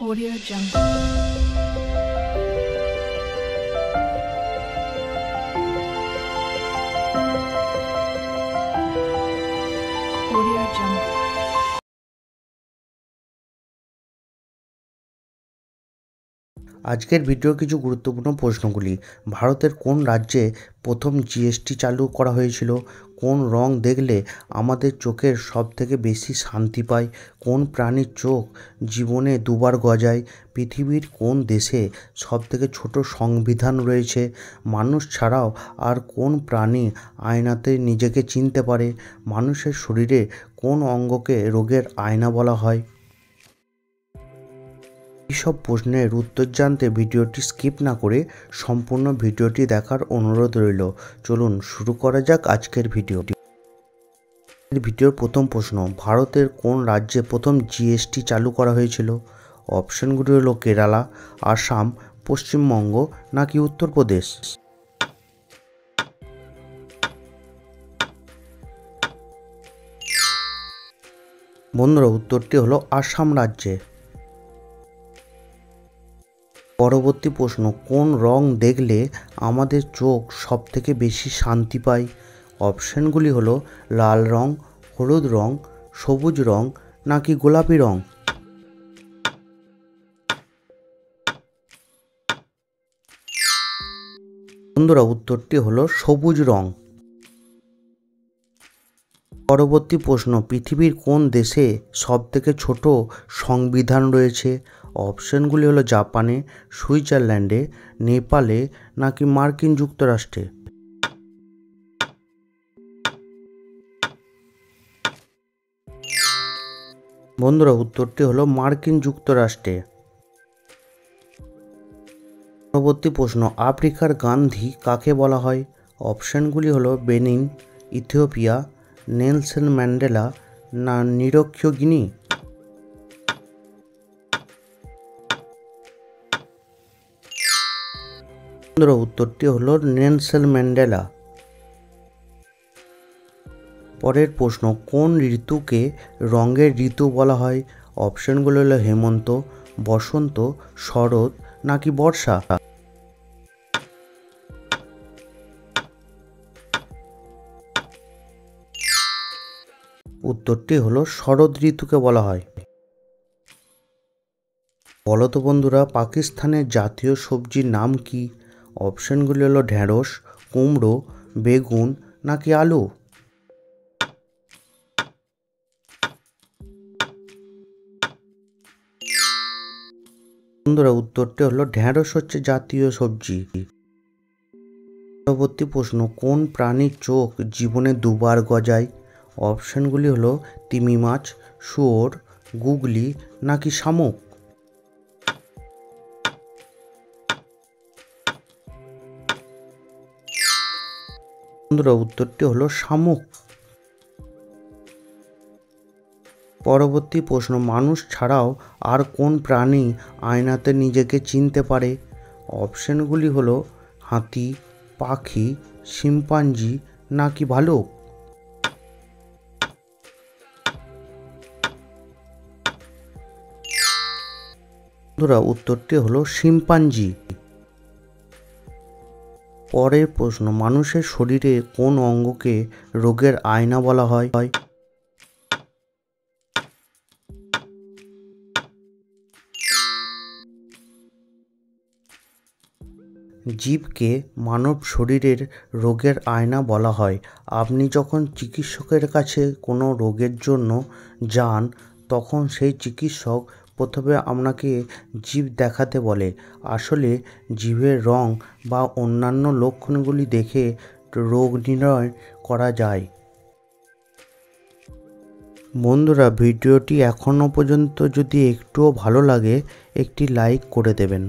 Audio Jungle. Audio Jungle. আজকের ভিডিওর কিছু গুরুত্বপূর্ণ প্রশ্নগুলি। ভারতের কোন রাজ্যে প্রথম জিএসটি চালু করা হয়েছিল? কোন রং দেখলে আমাদের চোখের সবথেকে বেশি শান্তি পায়? কোন প্রাণীর চোখ জীবনে দুবার গজায়? পৃথিবীর কোন দেশে সবথেকে ছোট সংবিধান রয়েছে? মানুষ ছাড়াও আর কোন প্রাণী আয়নাতে নিজেকে চিনতে পারে? মানুষের শরীরে কোন অঙ্গকে রোগের আয়না বলা হয়? এইসব প্রশ্নের উত্তর জানতে ভিডিওটি স্কিপ না করে সম্পূর্ণ ভিডিওটি দেখার অনুরোধ রইল। চলুন শুরু করা যাক আজকের ভিডিওটি। ভিডিওর প্রথম প্রশ্ন, ভারতের কোন রাজ্যে প্রথম জিএসটি চালু করা হয়েছিল? অপশনগুলি হলো কেরালা, আসাম, পশ্চিমবঙ্গ নাকি উত্তরপ্রদেশ? বন্ধুরা, উত্তরটি হলো আসাম রাজ্যে। পরবর্তী প্রশ্ন, কোন রং দেখলে আমাদের চোখ সবথেকে বেশি শান্তি পায়? অপশনগুলি হলো লাল রং, হলুদ রং, সবুজ রং নাকি গোলাপি রং? বন্ধুরা, উত্তরটি হলো সবুজ রং। পরবর্তী প্রশ্ন, পৃথিবীর কোন দেশে সবথেকে ছোট সংবিধান রয়েছে? অপশনগুলি হলো জাপানে, সুইজারল্যান্ডে, নেপালে নাকি মার্কিন যুক্তরাষ্ট্রে? বন্ধুরা, উত্তরটি হলো মার্কিন যুক্তরাষ্ট্রে। পরবর্তী প্রশ্ন, আফ্রিকার গান্ধী কাকে বলা হয়? অপশনগুলি হলো বেনিন, ইথিওপিয়া, নেলসন ম্যান্ডেলা না নিরক্ষীয় গিনি? বন্ধুরা, উত্তরটি হলো নেলসন ম্যান্ডেলা। পরের প্রশ্ন, কোন ঋতুকে রঙের ঋতু বলা হয়? অপশনগুলো হলো হেমন্ত, বসন্ত, শরৎ নাকি বর্ষা? উত্তরটি হলো শরৎ ঋতুকে বলা হয়। বলো তো বন্ধুরা, পাকিস্তানের জাতীয় সবজির নাম কি? অপশনগুলি হলো ঢেঁড়স, কুমড়ো, বেগুন নাকি আলু? বন্ধুরা, উত্তরটি হলো ঢেঁড়স হচ্ছে জাতীয় সবজি। পরবর্তী প্রশ্ন, কোন প্রাণীর চোখ জীবনে দুবার গজায়? অপশনগুলি হলো তিমি মাছ, শুয়োর, গুগলি নাকি শামুক? বন্ধুরা, উত্তরটি হলো শামুক। পরবর্তী প্রশ্ন, মানুষ ছাড়াও আর কোন প্রাণী আয়নাতে নিজেকে চিনতে পারে? অপশনগুলি হলো হাতি, পাখি, শিম্পাঞ্জি নাকি ভালুক? বন্ধুরা, উত্তরটি হলো শিম্পাঞ্জি। পরের প্রশ্ন, মানুষের শরীরে কোন অঙ্গকে রোগের আয়না বলা হয়? জীবকে মানব শরীরের রোগের আয়না বলা হয়। আপনি যখন চিকিৎসকের কাছে কোনো রোগের জন্য যান, তখন সেই চিকিৎসক প্রথমে আপনাকে জিভ দেখাতে বলে। আসলে জিভের রং বা অন্যান্য লক্ষণগুলি দেখে রোগ নির্ণয় করা যায়। বন্ধুরা, ভিডিওটি এখনও পর্যন্ত যদি একটুও ভালো লাগে, একটি লাইক করে দেবেন।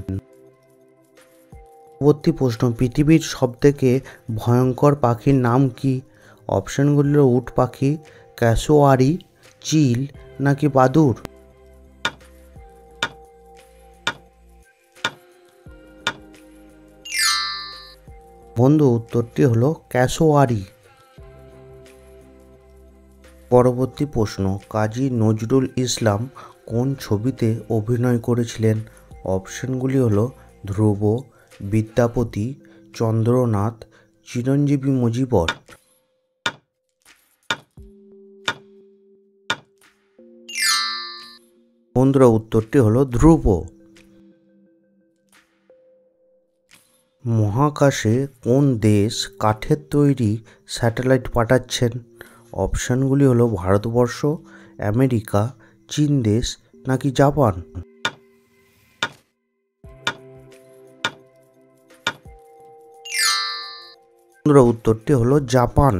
পরবর্তী প্রশ্ন, পৃথিবীর সবথেকে ভয়ঙ্কর পাখির নাম কি? অপশনগুলি হলো উট পাখি, ক্যাসোয়ারি, চিল নাকি বাদুড়? বন্ধু, উত্তরটি হলো ক্যাসোয়ারি। পরবর্তী প্রশ্ন, কাজী নজরুল ইসলাম কোন ছবিতে অভিনয় করেছিলেন? অপশনগুলি হলো ধ্রুব, বিদ্যাপতি, চন্দ্রনাথ, চিরঞ্জীবী মজিবর। বন্ধুরা উত্তরটি হলো ধ্রুব। মহাকাশে কোন দেশ কাঠের তৈরি স্যাটেলাইট পাঠাচ্ছেন? অপশনগুলি হলো ভারতবর্ষ, আমেরিকা, চীন দেশ নাকি জাপান। বন্ধুরা উত্তরটি হলো জাপান।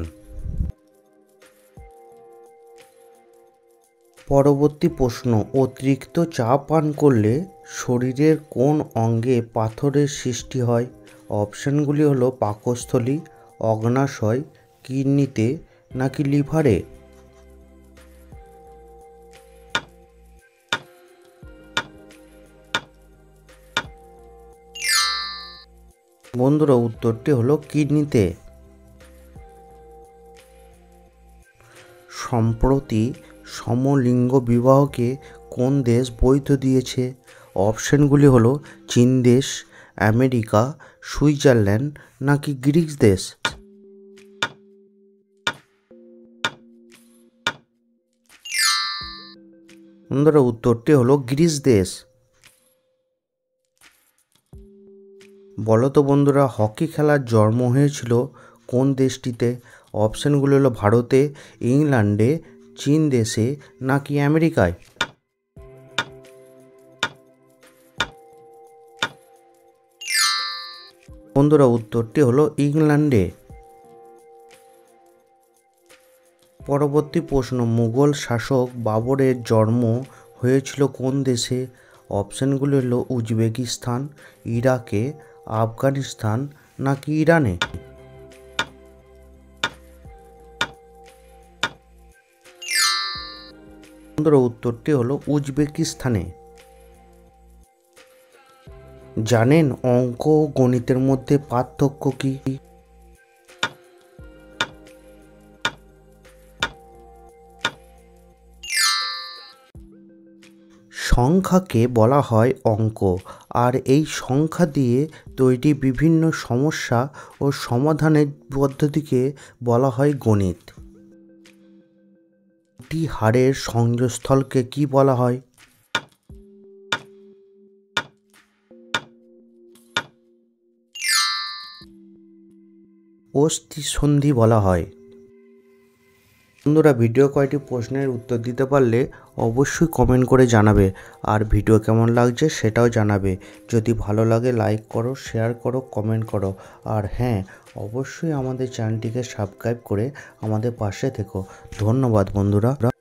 পরবর্তী প্রশ্ন, অতিরিক্ত চা পান করলে শরীরের কোন অঙ্গে পাথরের সৃষ্টি হয়? অপশনগুলি হলো পাকস্থলী, অগ্ন্যাশয়, কিডনিতে নাকি লিভারে। বন্ধুরা উত্তরটি হলো কিডনিতে। সম্প্রতি সমলিঙ্গ বিবাহকে কোন দেশ বৈধ দিয়েছে? অপশনগুলি হলো চীন দেশ, আমেরিকা, সুইজারল্যান্ড নাকি গ্রিস দেশ। বন্ধুরা উত্তরটি হলো গ্রিস দেশ। বলো তো বন্ধুরা, হকি খেলার জন্ম হয়েছিল কোন দেশটিতে? অপশনগুলো হলো ভারতে, ইংল্যান্ডে, চীন দেশে নাকি আমেরিকায়। বন্ধুরা উত্তরটি হলো ইংল্যান্ডে। পরবর্তী প্রশ্ন, মুঘল শাসক বাবরের জন্ম হয়েছিল কোন দেশে? অপশনগুলো হলো উজবেকিস্তান, ইরাকে, আফগানিস্তান নাকি ইরানে। বন্ধুরা উত্তরটি হলো উজবেকিস্তানে। জানেন অঙ্ক ও গণিতের মধ্যে পার্থক্য কি? সংখ্যাকে বলা হয় অঙ্ক, আর এই সংখ্যা দিয়ে তৈরি বিভিন্ন সমস্যা ও সমাধানের পদ্ধতিকে বলা হয় গণিত। দুটি হাড়ের সংযোগস্থলকে কি বলা হয়? অস্থিসন্ধি বলা হয়। বন্ধুরা ভিডিও কয়টি প্রশ্নের উত্তর দিতে পারলে অবশ্যই কমেন্ট করে জানাবে, আর ভিডিও কেমন লাগছে সেটাও জানাবে। যদি ভালো লাগে লাইক করো, শেয়ার করো, কমেন্ট করো, আর হ্যাঁ অবশ্যই আমাদের চ্যানেলটিকে সাবস্ক্রাইব করে আমাদের পাশে থেকো। ধন্যবাদ বন্ধুরা।